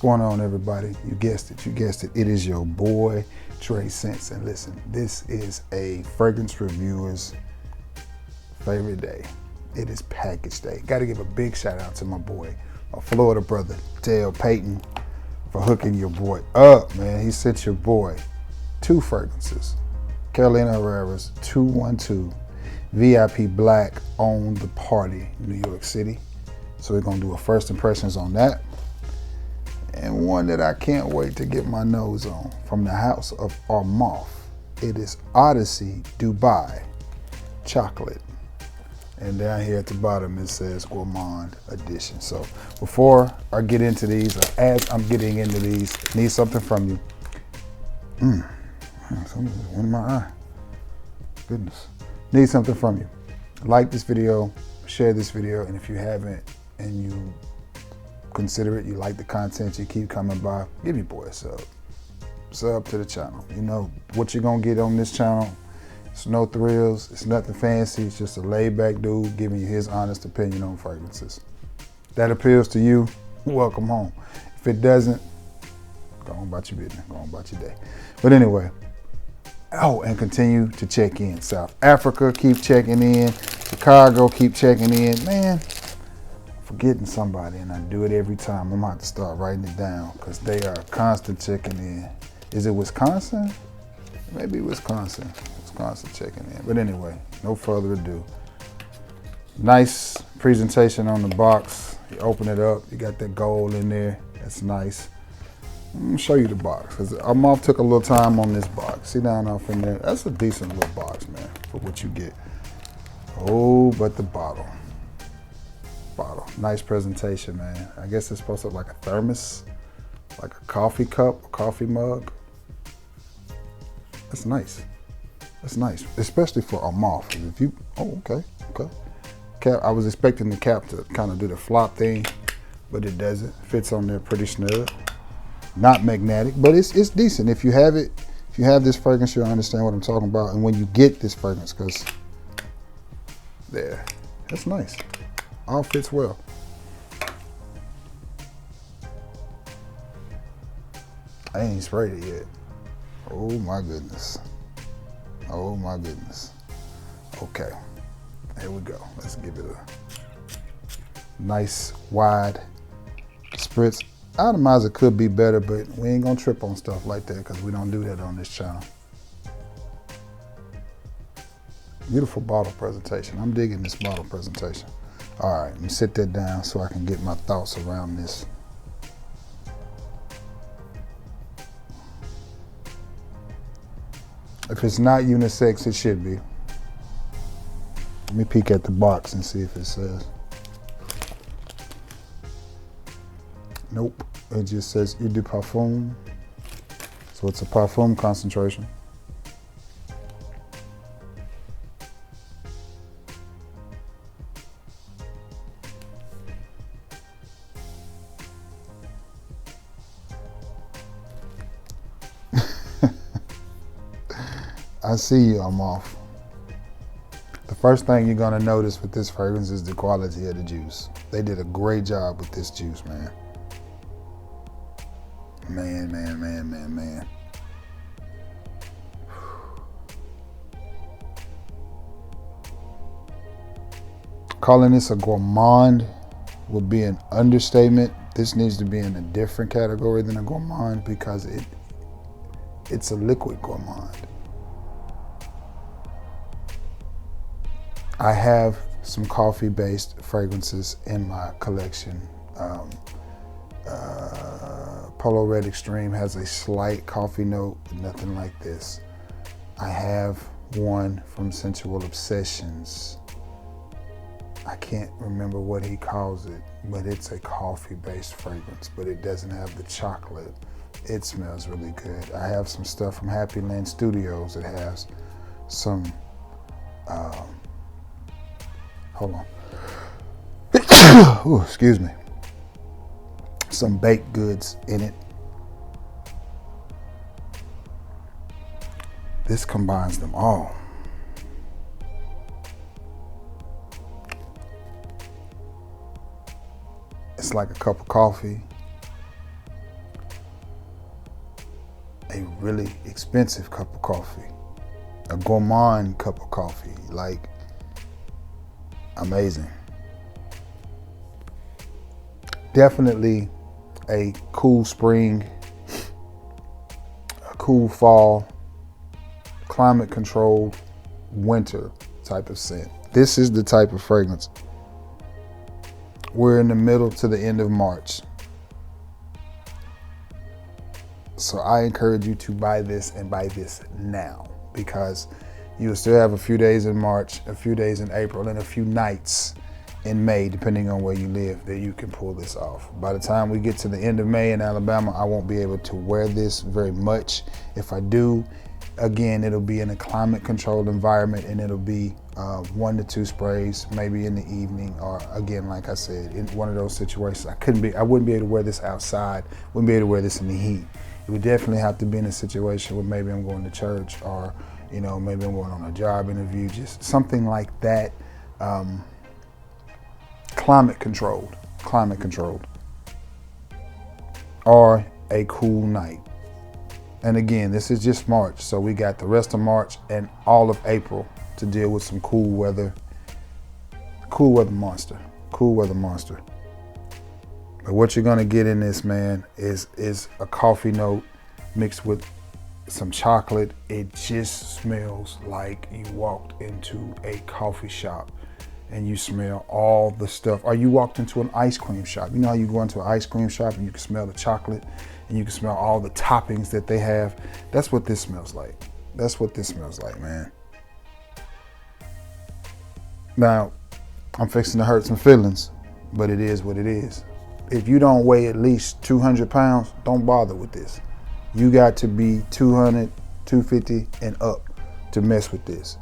going on, everybody? You guessed it, you guessed it. It is your boy, Trey Sense. And listen, this is a fragrance reviewer's favorite day. It is package day. Got to give a big shout out to my boy, my Florida brother, Dale Payton, for hooking your boy up, man. He sent your boy 2 fragrances. Carolina Herrera's 212 VIP Black on the Party, New York City. So we're gonna do a first impressions on that. And one that I can't wait to get my nose on, from the house of Armaf. It is Odyssey Dubai Chocolate. And down here at the bottom it says Gourmand Edition. So before I get into these, or as I'm getting into these, need something from you. Something just went in my eye. Goodness. Need something from you. Like this video, share this video, and if you haven't and you consider it, you like the content, you keep coming by, give your boy a sub. Sub to the channel. You know what you're gonna get on this channel. It's no thrills, it's nothing fancy, it's just a laid back dude giving you his honest opinion on fragrances. If that appeals to you, welcome home. If it doesn't, go on about your business, go on about your day. But anyway, oh, and continue to check in. South Africa, keep checking in. Chicago, keep checking in. Man, I'm forgetting somebody, and I do it every time. I'm gonna have to start writing it down because they are constant checking in. Is it Wisconsin? Maybe Wisconsin. Wisconsin checking in. But anyway, no further ado. Nice presentation on the box. You open it up, you got that gold in there. That's nice. I'm gonna show you the box because Armaf took a little time on this box. See down off in there. That's a decent little box, man, for what you get. Oh, but the bottle. Nice presentation, man. I guess it's supposed to look like a thermos, like a coffee cup, a coffee mug. That's nice. That's nice, especially for Armaf. If you, okay. Cap, I was expecting the cap to kind of do the flop thing, but it doesn't. Fits on there pretty snug. Not magnetic, but it's decent. If you have it, if you have this fragrance, you'll understand what I'm talking about. And when you get this fragrance, because there, that's nice. All fits well. I ain't sprayed it yet. Oh my goodness. Oh my goodness. Okay, here we go. Let's give it a nice wide spritz. Atomizer could be better, but we ain't gonna trip on stuff like that because we don't do that on this channel. Beautiful bottle presentation. I'm digging this bottle presentation. All right, let me sit that down so I can get my thoughts around this. If it's not unisex, it should be. Let me peek at the box and see if it says. Nope, it just says Eau de Parfum. So it's a parfum concentration. I see you, Armaf. The first thing you're gonna notice with this fragrance is the quality of the juice. They did a great job with this juice, man. Man. Calling this a gourmand would be an understatement. This needs to be in a different category than a gourmand because it's a liquid gourmand. I have some coffee-based fragrances in my collection. Polo Red Extreme has a slight coffee note, but nothing like this. I have one from Sensual Obsessions. I can't remember what he calls it, but it's a coffee-based fragrance, but it doesn't have the chocolate. It smells really good. I have some stuff from Happy Land Studios that has some, hold on. Ooh, excuse me. Some baked goods in it. This combines them all. It's like a cup of coffee a really expensive cup of coffee, a gourmand cup of coffee, like amazing. Definitely a cool spring, a cool fall, climate controlled winter type of scent. This is the type of fragrance. We're in the middle to the end of March. So I encourage you to buy this and buy this now, because you will still have a few days in March, a few days in April, and a few nights in May, depending on where you live, that you can pull this off. By the time we get to the end of May in Alabama, I won't be able to wear this very much. If I do, again, it'll be in a climate controlled environment, and it'll be 1 to 2 sprays, maybe in the evening, or again, like I said, in one of those situations. I wouldn't be able to wear this outside, wouldn't be able to wear this in the heat. It would definitely have to be in a situation where maybe I'm going to church, or maybe I'm going on a job interview, just something like that. Climate controlled, or a cool night. And again, this is just March, so we got the rest of March and all of April to deal with some cool weather monster. But what you're gonna get in this, man, is a coffee note mixed with some chocolate. It just smells like you walked into a coffee shop and you smell all the stuff. Or you walked into an ice cream shop. You know how you go into an ice cream shop and you can smell the chocolate and you can smell all the toppings that they have? That's what this smells like. That's what this smells like, man. Now, I'm fixing to hurt some feelings, but it is what it is. If you don't weigh at least 200 pounds, don't bother with this. You got to be 200, 250 and up to mess with this.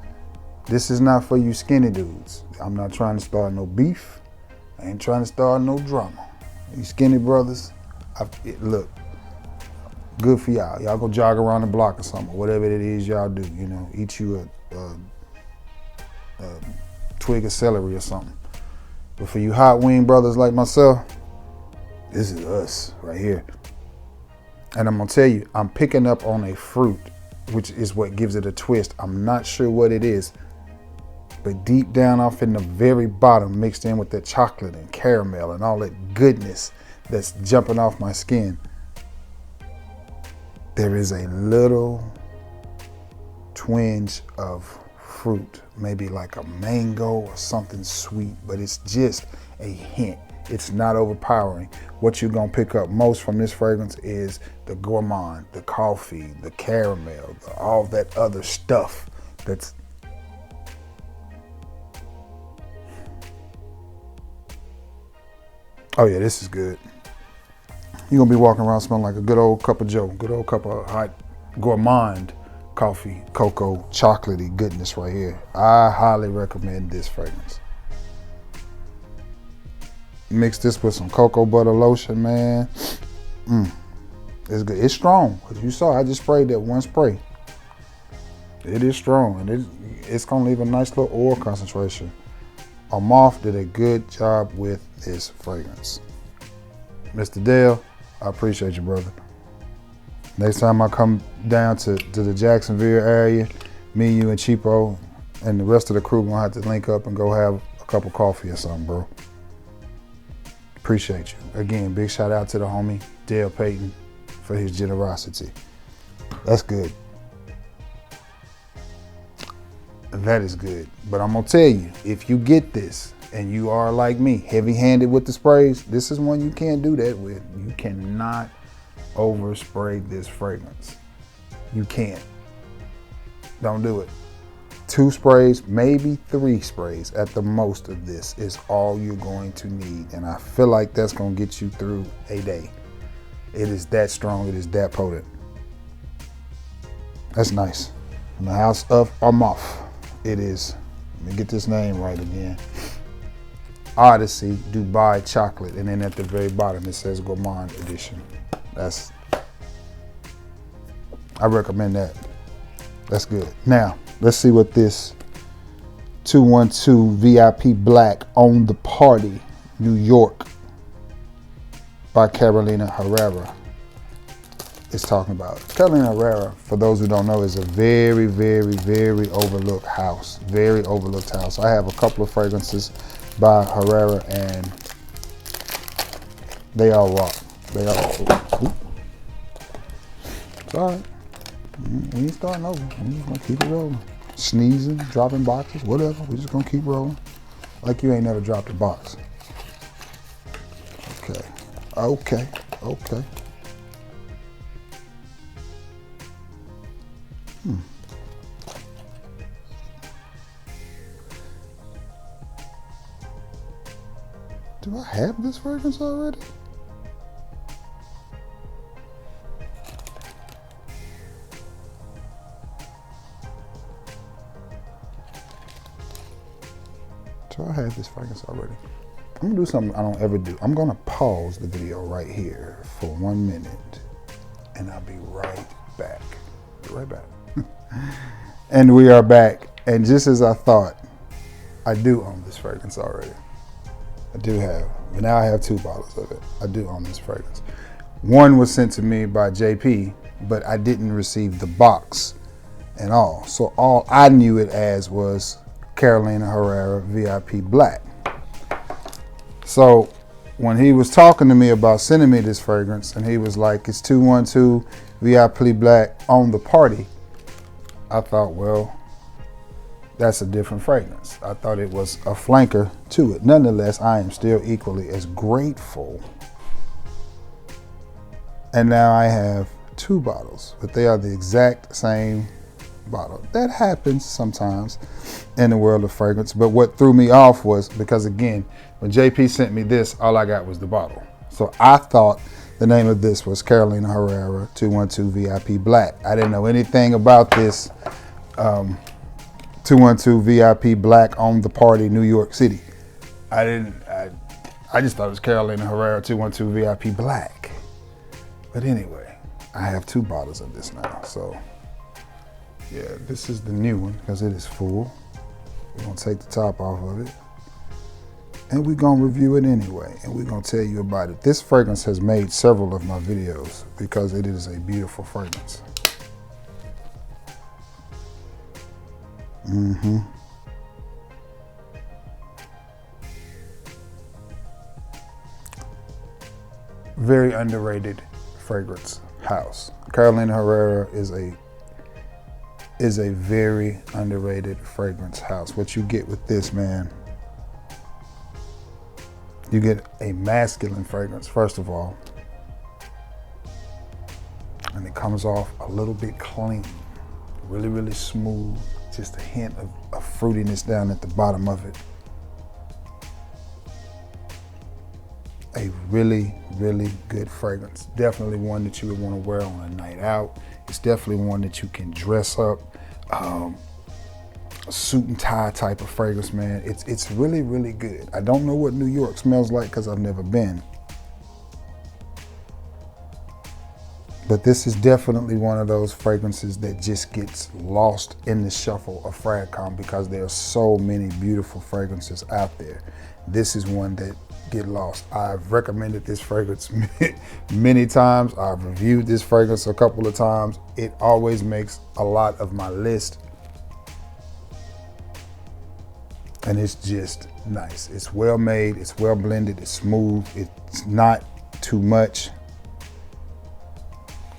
This is not for you skinny dudes. I'm not trying to start no beef. I ain't trying to start no drama. You skinny brothers, look, good for y'all. Y'all go jog around the block or something, whatever it is y'all do, eat you a twig of celery or something. But for you hot wing brothers like myself, this is us right here. And I'm gonna tell you, I'm picking up on a fruit, which is what gives it a twist. I'm not sure what it is, but deep down off in the very bottom, mixed in with that chocolate and caramel and all that goodness that's jumping off my skin, there is a little twinge of fruit, maybe like a mango or something sweet, but it's just a hint. It's not overpowering. What you're gonna pick up most from this fragrance is the gourmand, the coffee, the caramel, all that other stuff that's oh yeah, this is good. You're gonna be walking around smelling like a good old cup of joe, good old cup of hot gourmand coffee, cocoa, chocolatey goodness right here. I highly recommend this fragrance. Mix this with some cocoa butter lotion, man. It's good. It's strong. As you saw, I just sprayed that one spray. It is strong, and it's gonna leave a nice little oil concentration. Armaf did a good job with this fragrance. Mr. Dale, I appreciate you, brother. Next time I come down to the Jacksonville area, me, you, and Cheapo, and the rest of the crew gonna have to link up and go have a cup of coffee or something, bro. Appreciate you. Again, big shout out to the homie, Dale Payton, for his generosity. That's good. That is good. But I'm gonna tell you, if you get this and you are like me, heavy-handed with the sprays, this is one you can't do that with. You cannot overspray this fragrance. You can't. Don't do it. 2 sprays, maybe 3 sprays at the most of this is all you're going to need. And I feel like that's gonna get you through a day. It is that strong, it is that potent. That's nice. From the house of Armaf, it is, let me get this name right again. Odyssey Dubai Chocolate, and then at the very bottom it says Gourmand Edition. I recommend that. That's good. Now, let's see what this 212 VIP Black on the Party, New York by Carolina Herrera. is talking about. Carolina Herrera, for those who don't know, is a very, very, very overlooked house. Very overlooked house. I have a couple of fragrances by Herrera, and they all rock. They all. Ooh. It's all right. We ain't starting over. We just gonna keep it rolling. Sneezing, dropping boxes, whatever. We just gonna keep rolling. Like you ain't never dropped a box. Okay. Okay. Okay. Do I have this fragrance already? Do I have this fragrance already? I'm gonna do something I don't ever do. I'm gonna pause the video right here for 1 minute, and I'll be right back. Be right back. And we are back. And just as I thought, I do own this fragrance already. I do have, but now I have 2 bottles of it. I do own this fragrance. One was sent to me by JP, but I didn't receive the box and all. So all I knew it as was Carolina Herrera VIP Black. So when he was talking to me about sending me this fragrance, and he was like, it's 212 VIP Black on the party, I thought, well, that's a different fragrance. I thought it was a flanker to it. Nonetheless, I am still equally as grateful. And now I have 2 bottles, but they are the exact same bottle. That happens sometimes in the world of fragrance. But what threw me off was because, again, when JP sent me this, all I got was the bottle. So I thought the name of this was Carolina Herrera 212 VIP Black. I didn't know anything about this 212 VIP Black on the party, New York City. I just thought it was Carolina Herrera 212 VIP Black. But anyway, I have 2 bottles of this now. So yeah, this is the new one because it is full. We're gonna take the top off of it, and we're gonna review it anyway, and we're gonna tell you about it. This fragrance has made several of my videos because it is a beautiful fragrance. Very underrated fragrance house. Carolina Herrera is a very underrated fragrance house. What you get with this, man, you get a masculine fragrance, first of all, and it comes off a little bit clean, really, really smooth, just a hint of fruitiness down at the bottom of it. A really, really good fragrance. Definitely one that you would want to wear on a night out. It's definitely one that you can dress up. A suit and tie type of fragrance, man. It's really, really good. I don't know what New York smells like because I've never been. But this is definitely one of those fragrances that just gets lost in the shuffle of Fragcom because there are so many beautiful fragrances out there. This is one that get lost. I've recommended this fragrance many times. I've reviewed this fragrance a couple of times. It always makes a lot of my list. And it's just nice. It's well made, it's well blended, it's smooth, it's not too much.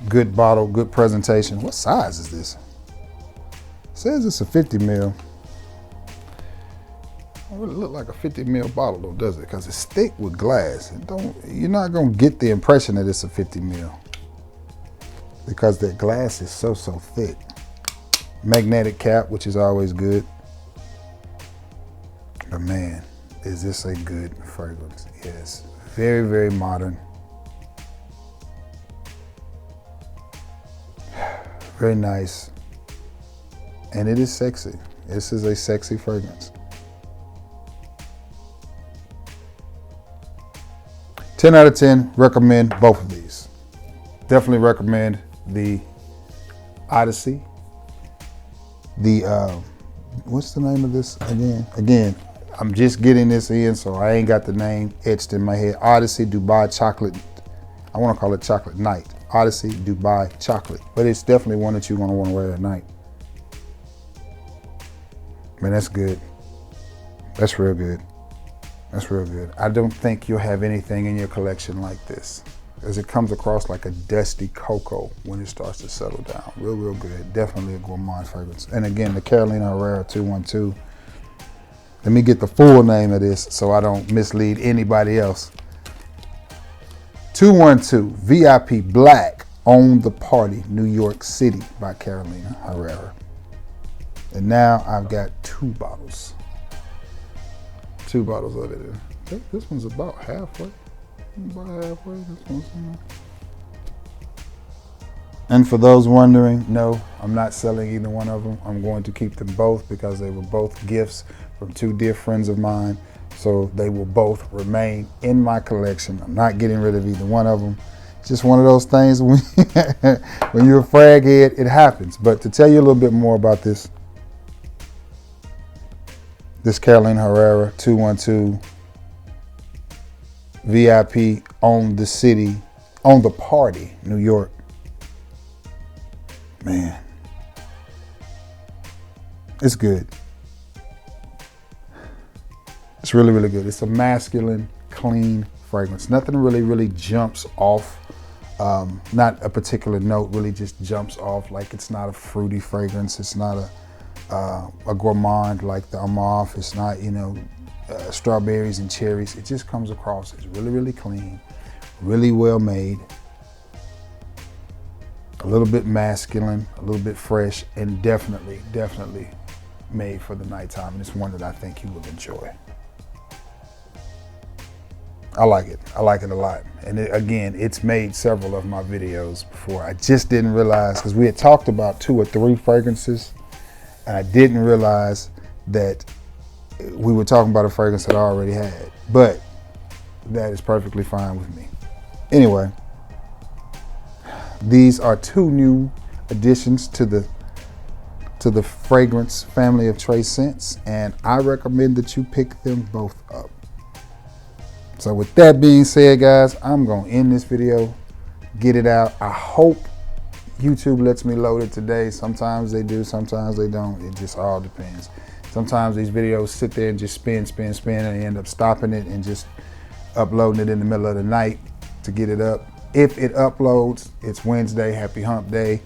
Good bottle, good presentation. What size is this? It says it's a 50 ml. It really look like a 50 ml bottle though, does it? Because it's thick with glass. You're not gonna get the impression that it's a 50 ml because that glass is so thick. Magnetic cap, which is always good. But man, is this a good fragrance? Yes, very, very modern. Very nice. And it is sexy. This is a sexy fragrance. 10 out of 10, recommend both of these. Definitely recommend the Odyssey. The, what's the name of this again? Again, I'm just getting this in, so I ain't got the name etched in my head. Odyssey Dubai Chocolate, I wanna call it Chocolate Night. Odyssey Dubai Chocolate. But it's definitely one that you're gonna wanna wear at night. Man, that's good. That's real good. That's real good. I don't think you'll have anything in your collection like this, as it comes across like a dusty cocoa when it starts to settle down. Real, real good. Definitely a gourmand fragrance. And again, the Carolina Herrera 212. Let me get the full name of this so I don't mislead anybody else. 212 VIP Black On the Party, New York City by Carolina Herrera. And now I've got 2 bottles. 2 bottles of it. This one's about halfway. About halfway. This one's in there. And for those wondering, no, I'm not selling either one of them. I'm going to keep them both because they were both gifts from 2 dear friends of mine. So they will both remain in my collection. I'm not getting rid of either one of them. It's just one of those things when, when you're a frag head, it happens. But to tell you a little bit more about this Carolina Herrera 212 VIP On the City, On the Party, New York. Man, it's good. It's really, really good. It's a masculine, clean fragrance. Nothing really jumps off. Not a particular note really just jumps off. Like, it's not a fruity fragrance. It's not a gourmand like the Amouage. It's not, strawberries and cherries. It just comes across as really, really clean, really well made, a little bit masculine, a little bit fresh, and definitely made for the nighttime. And it's one that I think you will enjoy. I like it. I like it a lot. And again, it's made several of my videos before. I just didn't realize, because we had talked about 2 or 3 fragrances, and I didn't realize that we were talking about a fragrance that I already had. But that is perfectly fine with me. Anyway, these are 2 new additions to the fragrance family of Trace Scents, and I recommend that you pick them both up. So with that being said, guys, I'm gonna end this video, get it out. I hope YouTube lets me load it today. Sometimes they do, sometimes they don't. It just all depends. Sometimes these videos sit there and just spin, and they end up stopping it and just uploading it in the middle of the night to get it up. If it uploads, it's Wednesday, happy hump day.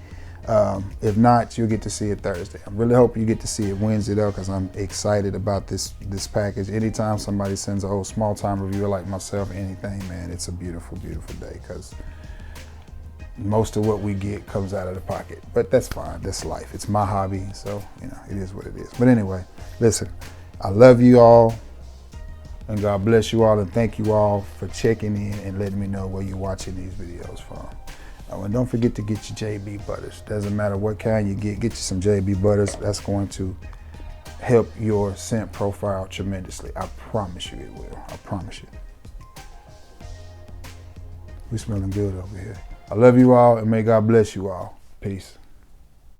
If not, you'll get to see it Thursday. I really hope you get to see it Wednesday though, because I'm excited about this package. Anytime somebody sends a whole small time reviewer like myself, anything, man, it's a beautiful, beautiful day, because most of what we get comes out of the pocket. But that's fine, that's life. It's my hobby, so it is what it is. But anyway, listen, I love you all, and God bless you all, and thank you all for checking in and letting me know where you're watching these videos from. And don't forget to get your JB Butters. Doesn't matter what kind you get you some JB Butters. That's going to help your scent profile tremendously. I promise you it will. I promise you. We're smelling good over here. I love you all, and may God bless you all. Peace.